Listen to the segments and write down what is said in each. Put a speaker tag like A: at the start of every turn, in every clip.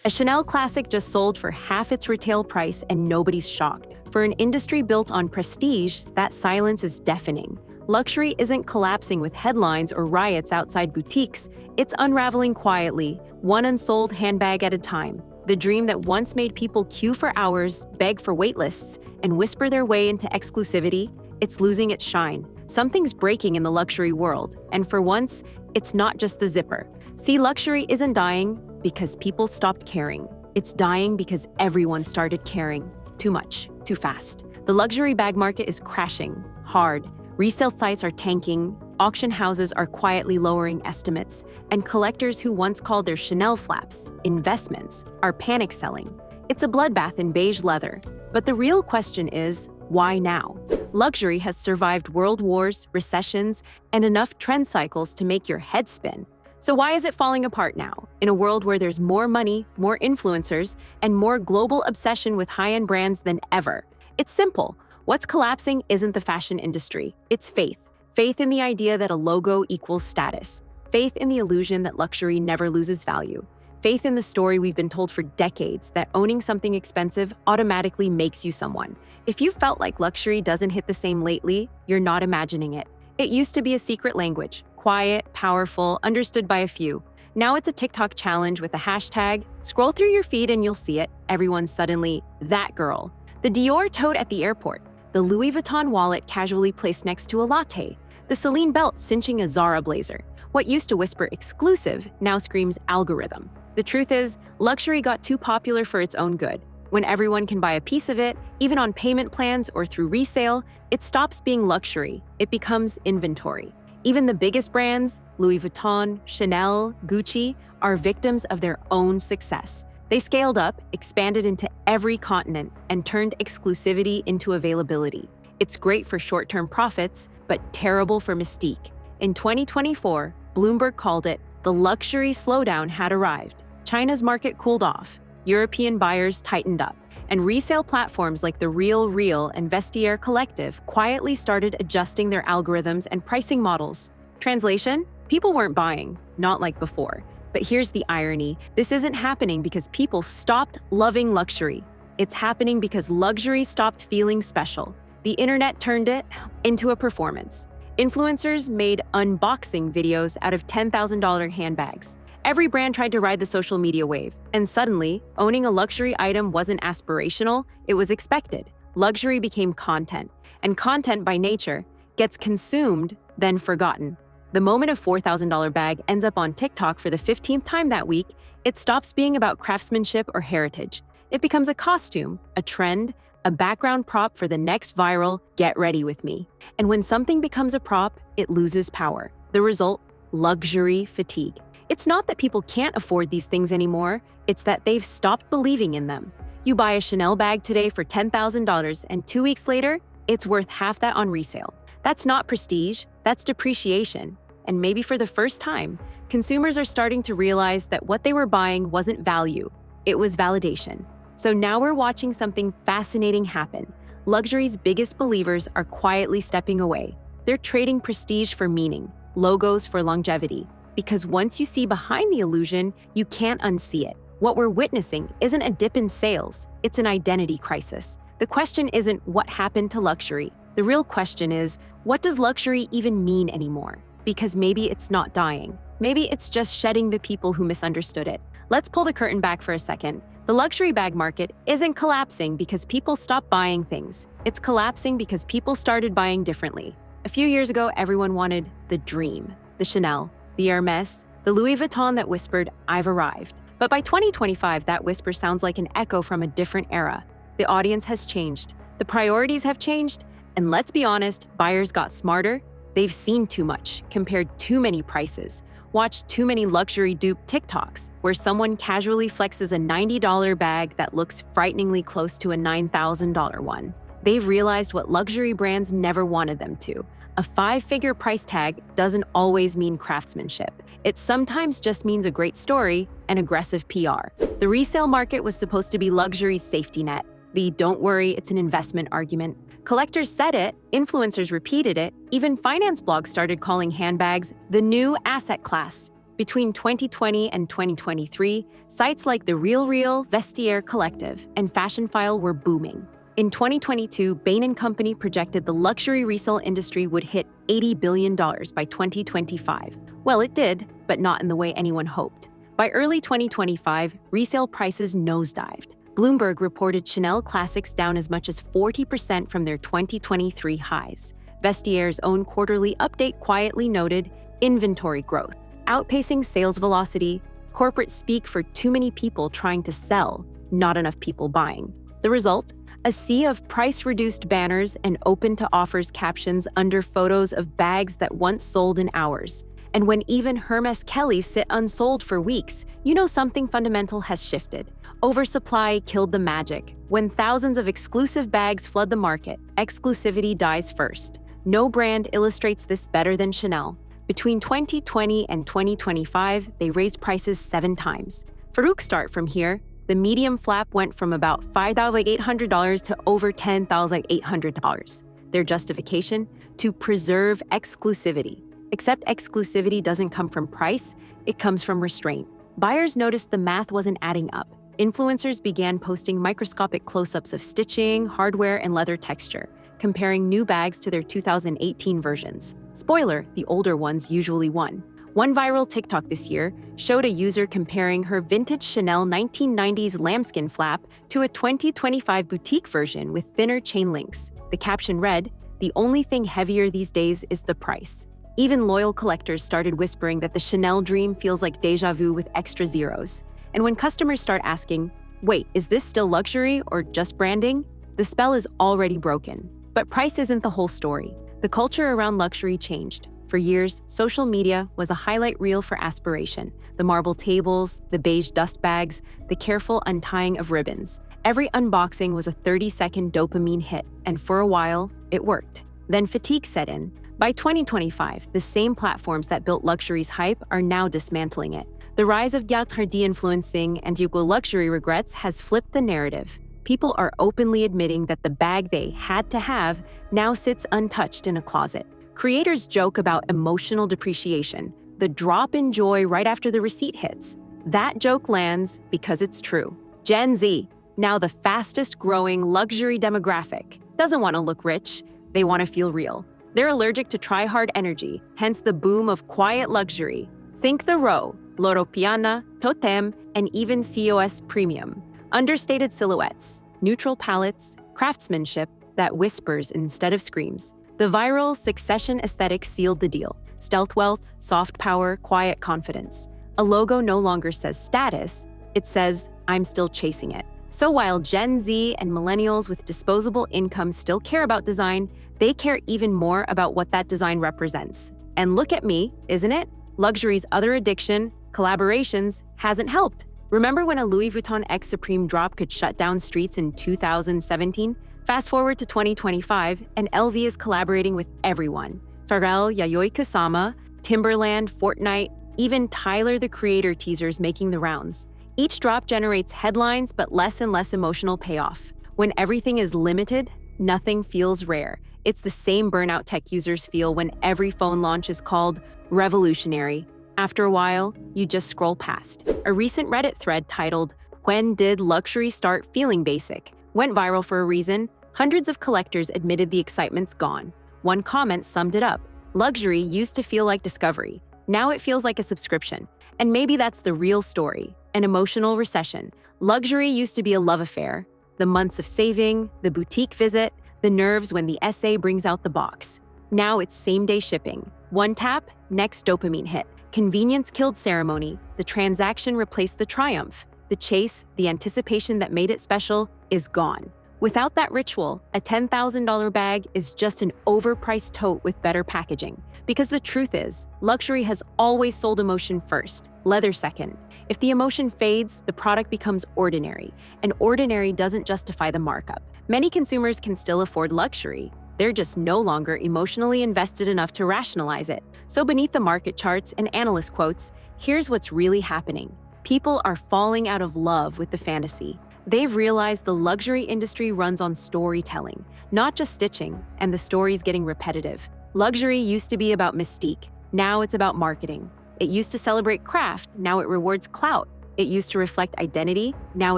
A: A Chanel classic just sold for half its retail price and nobody's shocked. For an industry built on prestige, that silence is deafening. Luxury isn't collapsing with headlines or riots outside boutiques, it's unraveling quietly, one unsold handbag at a time. The dream that once made people queue for hours, beg for waitlists, and whisper their way into exclusivity, it's losing its shine. Something's breaking in the luxury world, and for once, it's not just the zipper. See, luxury isn't dying because people stopped caring. It's dying because everyone started caring. Too much, too fast. The luxury bag market is crashing, hard. Resale sites are tanking, auction houses are quietly lowering estimates, and collectors who once called their Chanel flaps investments are panic selling. It's a bloodbath in beige leather. But the real question is, why now? Luxury has survived world wars, recessions, and enough trend cycles to make your head spin. So why is it falling apart now, in a world where there's more money, more influencers, and more global obsession with high-end brands than ever? It's simple. What's collapsing isn't the fashion industry, it's faith. Faith in the idea that a logo equals status. Faith in the illusion that luxury never loses value. Faith in the story we've been told for decades that owning something expensive automatically makes you someone. If you felt like luxury doesn't hit the same lately, you're not imagining it. It used to be a secret language, quiet, powerful, understood by a few. Now it's a TikTok challenge with a hashtag. Scroll through your feed and you'll see it. Everyone's suddenly that girl. The Dior tote at the airport. The Louis Vuitton wallet casually placed next to a latte. The Celine belt cinching a Zara blazer. What used to whisper exclusive now screams algorithm. The truth is, luxury got too popular for its own good. When everyone can buy a piece of it, even on payment plans or through resale, it stops being luxury. It becomes inventory. Even the biggest brands, Louis Vuitton, Chanel, Gucci, are victims of their own success. They scaled up, expanded into every continent, and turned exclusivity into availability. It's great for short-term profits, but terrible for mystique. In 2024, Bloomberg called it, the luxury slowdown had arrived. China's market cooled off, European buyers tightened up, and resale platforms like the Real and Vestiaire Collective quietly started adjusting their algorithms and pricing models. Translation? People weren't buying, not like before. But here's the irony. This isn't happening because people stopped loving luxury. It's happening because luxury stopped feeling special. The internet turned it into a performance. Influencers made unboxing videos out of $10,000 handbags. Every brand tried to ride the social media wave, and suddenly, owning a luxury item wasn't aspirational, it was expected. Luxury became content, and content by nature gets consumed, then forgotten. The moment a $4,000 bag ends up on TikTok for the 15th time that week, it stops being about craftsmanship or heritage. It becomes a costume, a trend, a background prop for the next viral "get ready with me." And when something becomes a prop, it loses power. The result? Luxury fatigue. It's not that people can't afford these things anymore, it's that they've stopped believing in them. You buy a Chanel bag today for $10,000 and 2 weeks later, it's worth half that on resale. That's not prestige, that's depreciation. And maybe for the first time, consumers are starting to realize that what they were buying wasn't value, it was validation. So now we're watching something fascinating happen. Luxury's biggest believers are quietly stepping away. They're trading prestige for meaning, logos for longevity. Because once you see behind the illusion, you can't unsee it. What we're witnessing isn't a dip in sales, it's an identity crisis. The question isn't what happened to luxury. The real question is, what does luxury even mean anymore? Because maybe it's not dying. Maybe it's just shedding the people who misunderstood it. Let's pull the curtain back for a second. The luxury bag market isn't collapsing because people stopped buying things. It's collapsing because people started buying differently. A few years ago, everyone wanted the dream, the Chanel, the Hermes, the Louis Vuitton that whispered, "I've arrived." But by 2025, that whisper sounds like an echo from a different era. The audience has changed, the priorities have changed, and let's be honest, buyers got smarter. They've seen too much, compared too many prices, watched too many luxury dupe TikToks where someone casually flexes a $90 bag that looks frighteningly close to a $9,000 one. They've realized what luxury brands never wanted them to. A 5-figure price tag doesn't always mean craftsmanship. It sometimes just means a great story and aggressive PR. The resale market was supposed to be luxury's safety net. The "don't worry, it's an investment" argument. Collectors said it, influencers repeated it, even finance blogs started calling handbags the new asset class. Between 2020 and 2023, sites like the Real Vestiaire Collective and Fashion File were booming. In 2022, Bain & Company projected the luxury resale industry would hit $80 billion by 2025. Well, it did, but not in the way anyone hoped. By early 2025, resale prices nosedived. Bloomberg reported Chanel classics down as much as 40% from their 2023 highs. Vestiere's own quarterly update quietly noted inventory growth, outpacing sales velocity, corporate speak for too many people trying to sell, not enough people buying. The result? A sea of price-reduced banners and open-to-offers captions under photos of bags that once sold in hours. And when even Hermes Kellys sit unsold for weeks, you know something fundamental has shifted. Oversupply killed the magic. When thousands of exclusive bags flood the market, exclusivity dies first. No brand illustrates this better than Chanel. Between 2020 and 2025, they raised prices 7 times. Farouk start from here. The medium flap went from about $5,800 to over $10,800. Their justification? To preserve exclusivity. Except exclusivity doesn't come from price, it comes from restraint. Buyers noticed the math wasn't adding up. Influencers began posting microscopic close-ups of stitching, hardware, and leather texture, comparing new bags to their 2018 versions. Spoiler, the older ones usually won. One viral TikTok this year showed a user comparing her vintage Chanel 1990s lambskin flap to a 2025 boutique version with thinner chain links. The caption read, "The only thing heavier these days is the price." Even loyal collectors started whispering that the Chanel dream feels like déjà vu with extra zeros. And when customers start asking, wait, is this still luxury or just branding? The spell is already broken. But price isn't the whole story. The culture around luxury changed. For years, social media was a highlight reel for aspiration. The marble tables, the beige dust bags, the careful untying of ribbons. Every unboxing was a 30-second dopamine hit, and for a while, it worked. Then fatigue set in. By 2025, the same platforms that built luxury's hype are now dismantling it. The rise of influencing and equal luxury regrets has flipped the narrative. People are openly admitting that the bag they had to have now sits untouched in a closet. Creators joke about emotional depreciation, the drop in joy right after the receipt hits. That joke lands because it's true. Gen Z, now the fastest growing luxury demographic, doesn't want to look rich, they want to feel real. They're allergic to try-hard energy, hence the boom of quiet luxury. Think the Row, Loro Piana, Totem, and even COS Premium. Understated silhouettes, neutral palettes, craftsmanship that whispers instead of screams. The viral Succession aesthetic sealed the deal. Stealth wealth, soft power, quiet confidence. A logo no longer says status, it says, I'm still chasing it. So while Gen Z and millennials with disposable income still care about design, they care even more about what that design represents. And look at me, isn't it? Luxury's other addiction, collaborations, hasn't helped. Remember when a Louis Vuitton X Supreme drop could shut down streets in 2017? Fast forward to 2025, and LV is collaborating with everyone. Pharrell, Yayoi Kusama, Timberland, Fortnite, even Tyler the Creator teasers making the rounds. Each drop generates headlines but less and less emotional payoff. When everything is limited, nothing feels rare. It's the same burnout tech users feel when every phone launch is called revolutionary. After a while, you just scroll past. A recent Reddit thread titled, "When Did Luxury Start Feeling Basic?" went viral for a reason. Hundreds of collectors admitted the excitement's gone. One comment summed it up. Luxury used to feel like discovery. Now it feels like a subscription. And maybe that's the real story, an emotional recession. Luxury used to be a love affair. The months of saving, the boutique visit, the nerves when the SA brings out the box. Now it's same-day shipping. One tap, next dopamine hit. Convenience killed ceremony. The transaction replaced the triumph. The chase, the anticipation that made it special, is gone. Without that ritual, a $10,000 bag is just an overpriced tote with better packaging. Because the truth is, luxury has always sold emotion first, leather second. If the emotion fades, the product becomes ordinary, and ordinary doesn't justify the markup. Many consumers can still afford luxury. They're just no longer emotionally invested enough to rationalize it. So beneath the market charts and analyst quotes, here's what's really happening. People are falling out of love with the fantasy. They've realized the luxury industry runs on storytelling, not just stitching, and the story's getting repetitive. Luxury used to be about mystique. Now it's about marketing. It used to celebrate craft, now it rewards clout. It used to reflect identity, now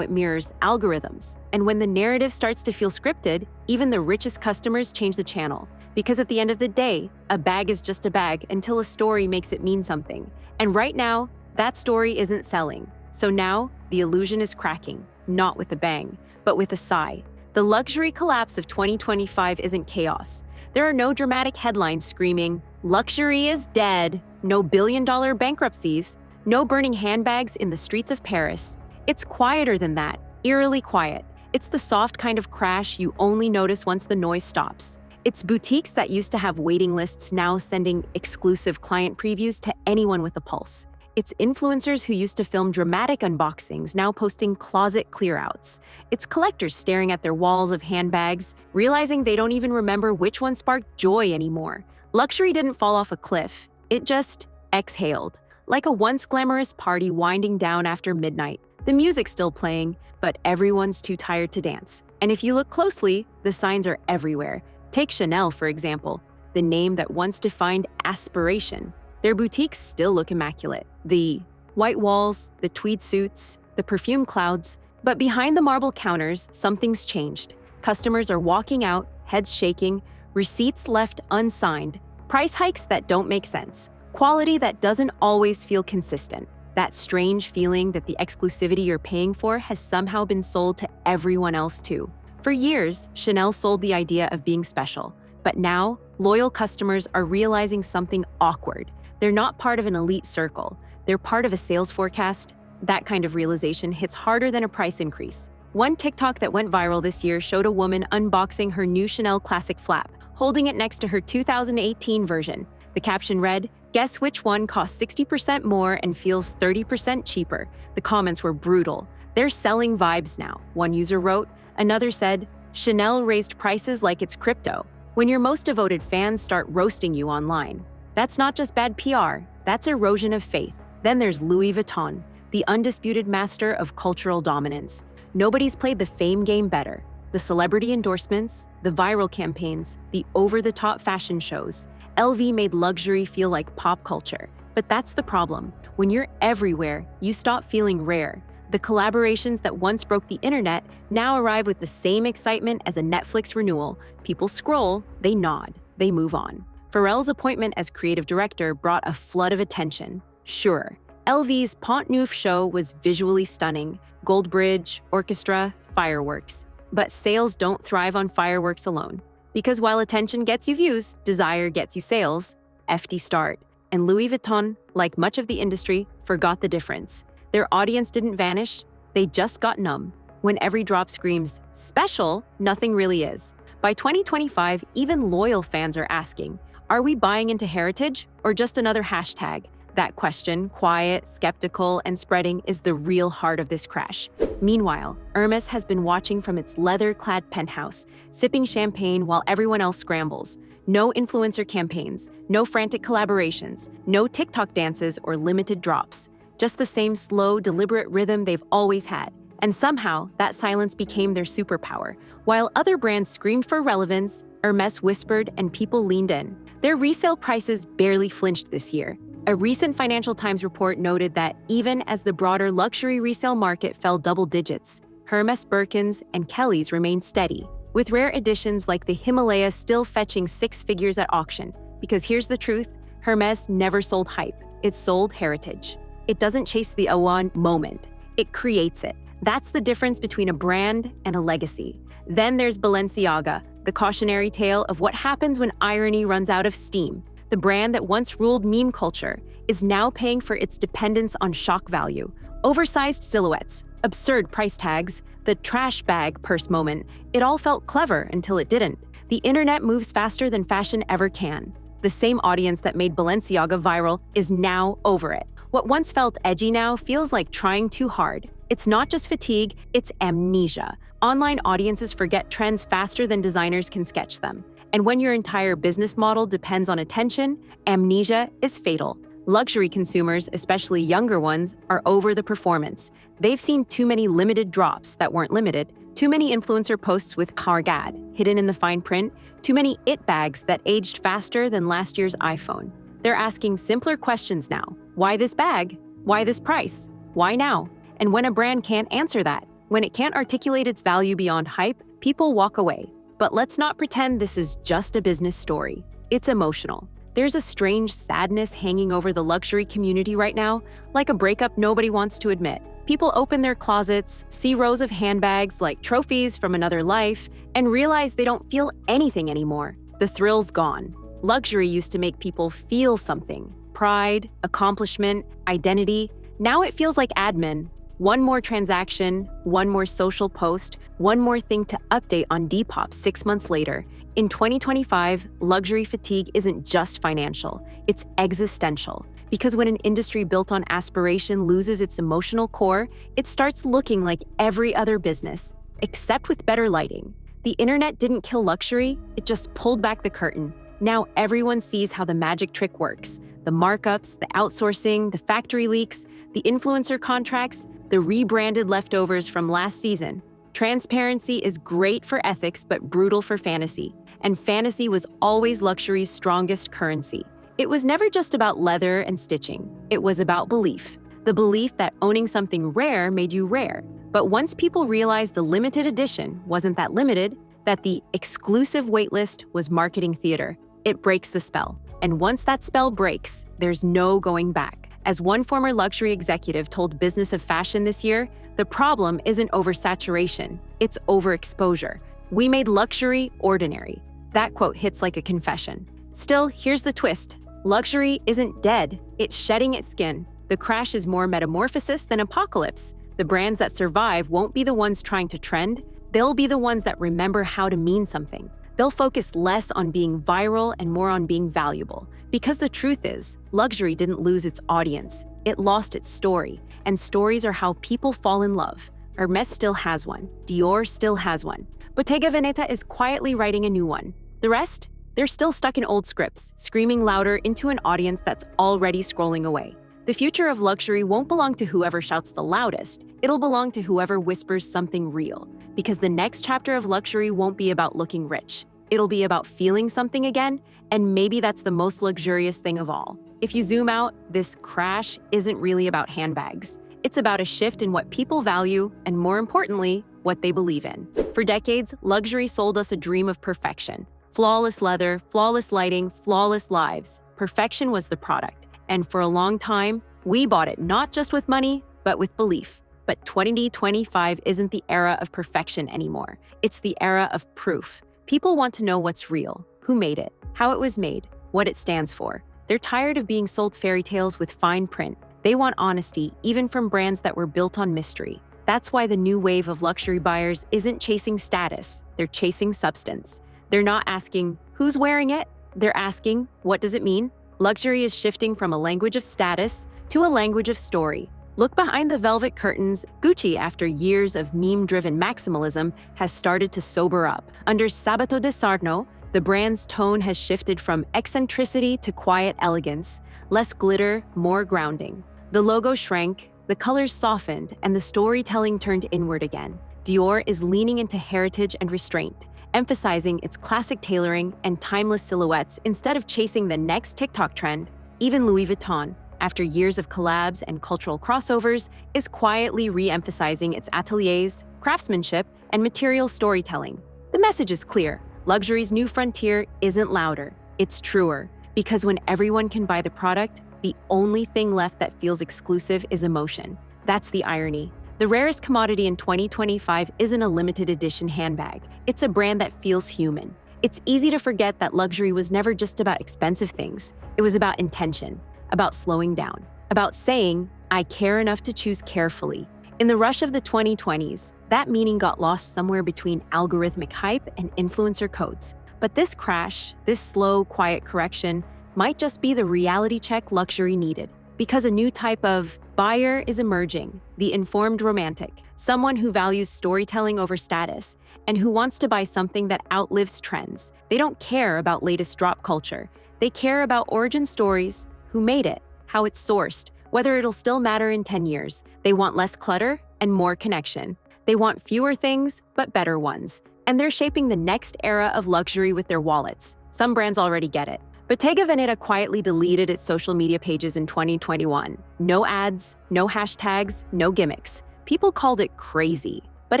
A: it mirrors algorithms. And when the narrative starts to feel scripted, even the richest customers change the channel. Because at the end of the day, a bag is just a bag until a story makes it mean something. And right now, that story isn't selling. So now, the illusion is cracking, not with a bang, but with a sigh. The luxury collapse of 2025 isn't chaos. There are no dramatic headlines screaming, "Luxury is dead," no billion-dollar bankruptcies, no burning handbags in the streets of Paris. It's quieter than that, eerily quiet. It's the soft kind of crash you only notice once the noise stops. It's boutiques that used to have waiting lists now sending exclusive client previews to anyone with a pulse. It's influencers who used to film dramatic unboxings now posting closet clearouts. It's collectors staring at their walls of handbags, realizing they don't even remember which one sparked joy anymore. Luxury didn't fall off a cliff. It just exhaled. Like a once glamorous party winding down after midnight. The music's still playing, but everyone's too tired to dance. And if you look closely, the signs are everywhere. Take Chanel, for example, the name that once defined aspiration. Their boutiques still look immaculate. The white walls, the tweed suits, the perfume clouds. But behind the marble counters, something's changed. Customers are walking out, heads shaking, receipts left unsigned, price hikes that don't make sense. Quality that doesn't always feel consistent. That strange feeling that the exclusivity you're paying for has somehow been sold to everyone else too. For years, Chanel sold the idea of being special. But now, loyal customers are realizing something awkward. They're not part of an elite circle. They're part of a sales forecast. That kind of realization hits harder than a price increase. One TikTok that went viral this year showed a woman unboxing her new Chanel Classic Flap, holding it next to her 2018 version. The caption read, "Guess which one costs 60% more and feels 30% cheaper?" The comments were brutal. "They're selling vibes now," one user wrote. Another said, "Chanel raised prices like it's crypto." When your most devoted fans start roasting you online, that's not just bad PR, that's erosion of faith. Then there's Louis Vuitton, the undisputed master of cultural dominance. Nobody's played the fame game better. The celebrity endorsements, the viral campaigns, the over-the-top fashion shows. LV made luxury feel like pop culture. But that's the problem. When you're everywhere, you stop feeling rare. The collaborations that once broke the internet now arrive with the same excitement as a Netflix renewal. People scroll, they nod, they move on. Pharrell's appointment as creative director brought a flood of attention. Sure, LV's Pont Neuf show was visually stunning. Gold bridge, orchestra, fireworks. But sales don't thrive on fireworks alone. Because while attention gets you views, desire gets you sales. FD start. And Louis Vuitton, like much of the industry, forgot the difference. Their audience didn't vanish, they just got numb. When every drop screams, "special," nothing really is. By 2025, even loyal fans are asking, are we buying into heritage or just another hashtag? That question, quiet, skeptical, and spreading, is the real heart of this crash. Meanwhile, Hermes has been watching from its leather-clad penthouse, sipping champagne while everyone else scrambles. No influencer campaigns, no frantic collaborations, no TikTok dances or limited drops. Just the same slow, deliberate rhythm they've always had. And somehow, that silence became their superpower. While other brands screamed for relevance, Hermes whispered and people leaned in. Their resale prices barely flinched this year. A recent Financial Times report noted that even as the broader luxury resale market fell double digits, Hermes Birkins and Kellys remained steady, with rare editions like the Himalaya still fetching six figures at auction. Because here's the truth, Hermes never sold hype, it sold heritage. It doesn't chase the Awan moment, it creates it. That's the difference between a brand and a legacy. Then there's Balenciaga, the cautionary tale of what happens when irony runs out of steam. The brand that once ruled meme culture is now paying for its dependence on shock value. Oversized silhouettes, absurd price tags, the trash bag purse moment. It all felt clever until it didn't. The internet moves faster than fashion ever can. The same audience that made Balenciaga viral is now over it. What once felt edgy now feels like trying too hard. It's not just fatigue, it's amnesia. Online audiences forget trends faster than designers can sketch them. And when your entire business model depends on attention, amnesia is fatal. Luxury consumers, especially younger ones, are over the performance. They've seen too many limited drops that weren't limited, too many influencer posts with Kargad hidden in the fine print, too many it bags that aged faster than last year's iPhone. They're asking simpler questions now. Why this bag? Why this price? Why now? And when a brand can't answer that, when it can't articulate its value beyond hype, people walk away. But let's not pretend this is just a business story. It's emotional. There's a strange sadness hanging over the luxury community right now, like a breakup nobody wants to admit. People open their closets, see rows of handbags like trophies from another life, and realize they don't feel anything anymore. The thrill's gone. Luxury used to make people feel something. Pride, accomplishment, identity. Now it feels like admin. One more transaction, one more social post, one more thing to update on Depop 6 months later. In 2025, luxury fatigue isn't just financial, it's existential. Because when an industry built on aspiration loses its emotional core, it starts looking like every other business, except with better lighting. The internet didn't kill luxury, it just pulled back the curtain. Now everyone sees how the magic trick works. The markups, the outsourcing, the factory leaks, the influencer contracts, the rebranded leftovers from last season. Transparency is great for ethics but brutal for fantasy. And fantasy was always luxury's strongest currency. It was never just about leather and stitching. It was about belief. The belief that owning something rare made you rare. But once people realized the limited edition wasn't that limited, that the exclusive waitlist was marketing theater, it breaks the spell. And once that spell breaks, there's no going back. As one former luxury executive told Business of Fashion this year, the problem isn't oversaturation, it's overexposure. We made luxury ordinary. That quote hits like a confession. Still, here's the twist. Luxury isn't dead, it's shedding its skin. The crash is more metamorphosis than apocalypse. The brands that survive won't be the ones trying to trend, they'll be the ones that remember how to mean something. They'll focus less on being viral and more on being valuable. Because the truth is, luxury didn't lose its audience, it lost its story. And stories are how people fall in love. Hermes still has one, Dior still has one. Bottega Veneta is quietly writing a new one. The rest? They're still stuck in old scripts, screaming louder into an audience that's already scrolling away. The future of luxury won't belong to whoever shouts the loudest, it'll belong to whoever whispers something real. Because the next chapter of luxury won't be about looking rich. It'll be about feeling something again, and maybe that's the most luxurious thing of all. If you zoom out, this crash isn't really about handbags. It's about a shift in what people value, and more importantly, what they believe in. For decades, luxury sold us a dream of perfection. Flawless leather, flawless lighting, flawless lives. Perfection was the product. And for a long time, we bought it not just with money, but with belief. But 2025 isn't the era of perfection anymore. It's the era of proof. People want to know what's real, who made it, how it was made, what it stands for. They're tired of being sold fairy tales with fine print. They want honesty, even from brands that were built on mystery. That's why the new wave of luxury buyers isn't chasing status, they're chasing substance. They're not asking, who's wearing it? They're asking, what does it mean? Luxury is shifting from a language of status to a language of story. Look behind the velvet curtains. Gucci, after years of meme-driven maximalism, has started to sober up. Under Sabato de Sarno, the brand's tone has shifted from eccentricity to quiet elegance, less glitter, more grounding. The logo shrank, the colors softened, and the storytelling turned inward again. Dior is leaning into heritage and restraint, emphasizing its classic tailoring and timeless silhouettes instead of chasing the next TikTok trend. Even Louis Vuitton, after years of collabs and cultural crossovers, is quietly re-emphasizing its ateliers, craftsmanship, and material storytelling. The message is clear. Luxury's new frontier isn't louder, it's truer. Because when everyone can buy the product, the only thing left that feels exclusive is emotion. That's the irony. The rarest commodity in 2025 isn't a limited edition handbag. It's a brand that feels human. It's easy to forget that luxury was never just about expensive things. It was about intention, about slowing down, about saying, I care enough to choose carefully. In the rush of the 2020s, that meaning got lost somewhere between algorithmic hype and influencer codes. But this crash, this slow, quiet correction, might just be the reality check luxury needed. Because a new type of buyer is emerging, the informed romantic, someone who values storytelling over status, and who wants to buy something that outlives trends. They don't care about latest drop culture. They care about origin stories, who made it, how it's sourced, whether it'll still matter in 10 years. They want less clutter and more connection. They want fewer things, but better ones. And they're shaping the next era of luxury with their wallets. Some brands already get it. Bottega Veneta quietly deleted its social media pages in 2021. No ads, no hashtags, no gimmicks. People called it crazy, but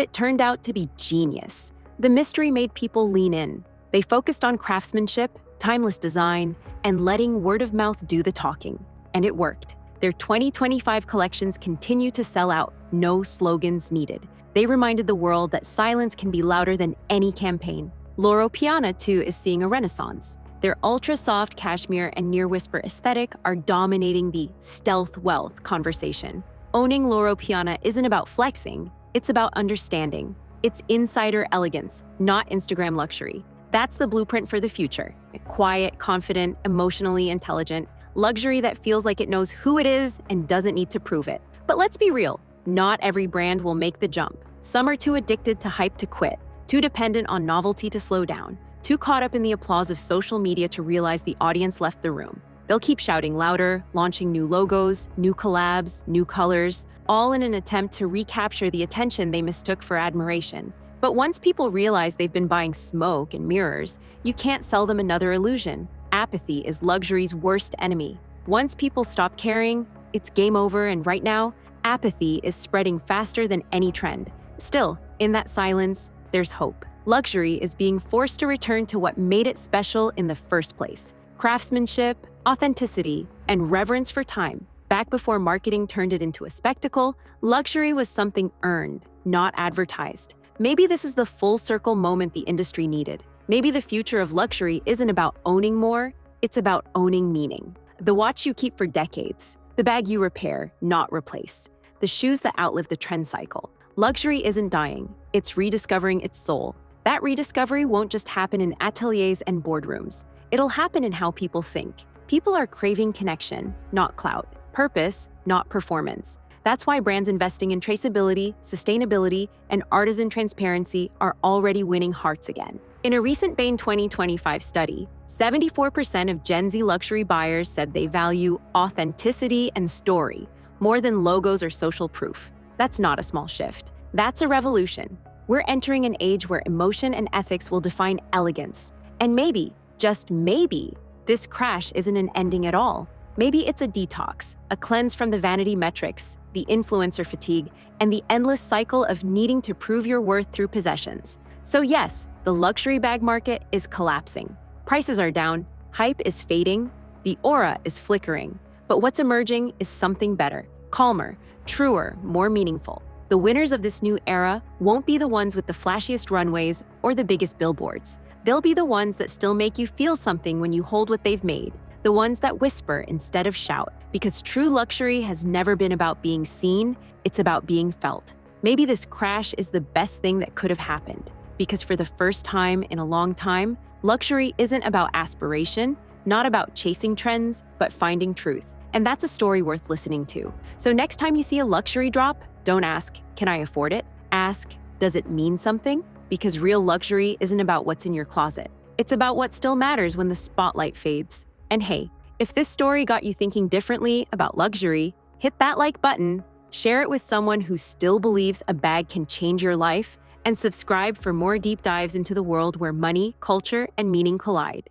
A: it turned out to be genius. The mystery made people lean in. They focused on craftsmanship, timeless design, and letting word of mouth do the talking. And it worked. Their 2025 collections continue to sell out, no slogans needed. They reminded the world that silence can be louder than any campaign. Loro Piana, too, is seeing a renaissance. Their ultra-soft cashmere and near-whisper aesthetic are dominating the stealth wealth conversation. Owning Loro Piana isn't about flexing, it's about understanding. It's insider elegance, not Instagram luxury. That's the blueprint for the future. Quiet, confident, emotionally intelligent, luxury that feels like it knows who it is and doesn't need to prove it. But let's be real, not every brand will make the jump. Some are too addicted to hype to quit, too dependent on novelty to slow down, too caught up in the applause of social media to realize the audience left the room. They'll keep shouting louder, launching new logos, new collabs, new colors, all in an attempt to recapture the attention they mistook for admiration. But once people realize they've been buying smoke and mirrors, you can't sell them another illusion. Apathy is luxury's worst enemy. Once people stop caring, it's game over, and right now, apathy is spreading faster than any trend. Still, in that silence, there's hope. Luxury is being forced to return to what made it special in the first place: craftsmanship, authenticity, and reverence for time. Back before marketing turned it into a spectacle, luxury was something earned, not advertised. Maybe this is the full circle moment the industry needed. Maybe the future of luxury isn't about owning more, it's about owning meaning. The watch you keep for decades, the bag you repair, not replace, the shoes that outlive the trend cycle. Luxury isn't dying, it's rediscovering its soul. That rediscovery won't just happen in ateliers and boardrooms. It'll happen in how people think. People are craving connection, not clout, purpose, not performance. That's why brands investing in traceability, sustainability, and artisan transparency are already winning hearts again. In a recent Bain 2025 study, 74% of Gen Z luxury buyers said they value authenticity and story more than logos or social proof. That's not a small shift. That's a revolution. We're entering an age where emotion and ethics will define elegance. And maybe, just maybe, this crash isn't an ending at all. Maybe it's a detox, a cleanse from the vanity metrics, the influencer fatigue, and the endless cycle of needing to prove your worth through possessions. So yes, the luxury bag market is collapsing. Prices are down, hype is fading, the aura is flickering. But what's emerging is something better, calmer, truer, more meaningful. The winners of this new era won't be the ones with the flashiest runways or the biggest billboards. They'll be the ones that still make you feel something when you hold what they've made. The ones that whisper instead of shout. Because true luxury has never been about being seen, it's about being felt. Maybe this crash is the best thing that could have happened. Because for the first time in a long time, luxury isn't about aspiration, not about chasing trends, but finding truth. And that's a story worth listening to. So next time you see a luxury drop, don't ask, can I afford it? Ask, does it mean something? Because real luxury isn't about what's in your closet. It's about what still matters when the spotlight fades. And hey, if this story got you thinking differently about luxury, hit that like button, share it with someone who still believes a bag can change your life, and subscribe for more deep dives into the world where money, culture, and meaning collide.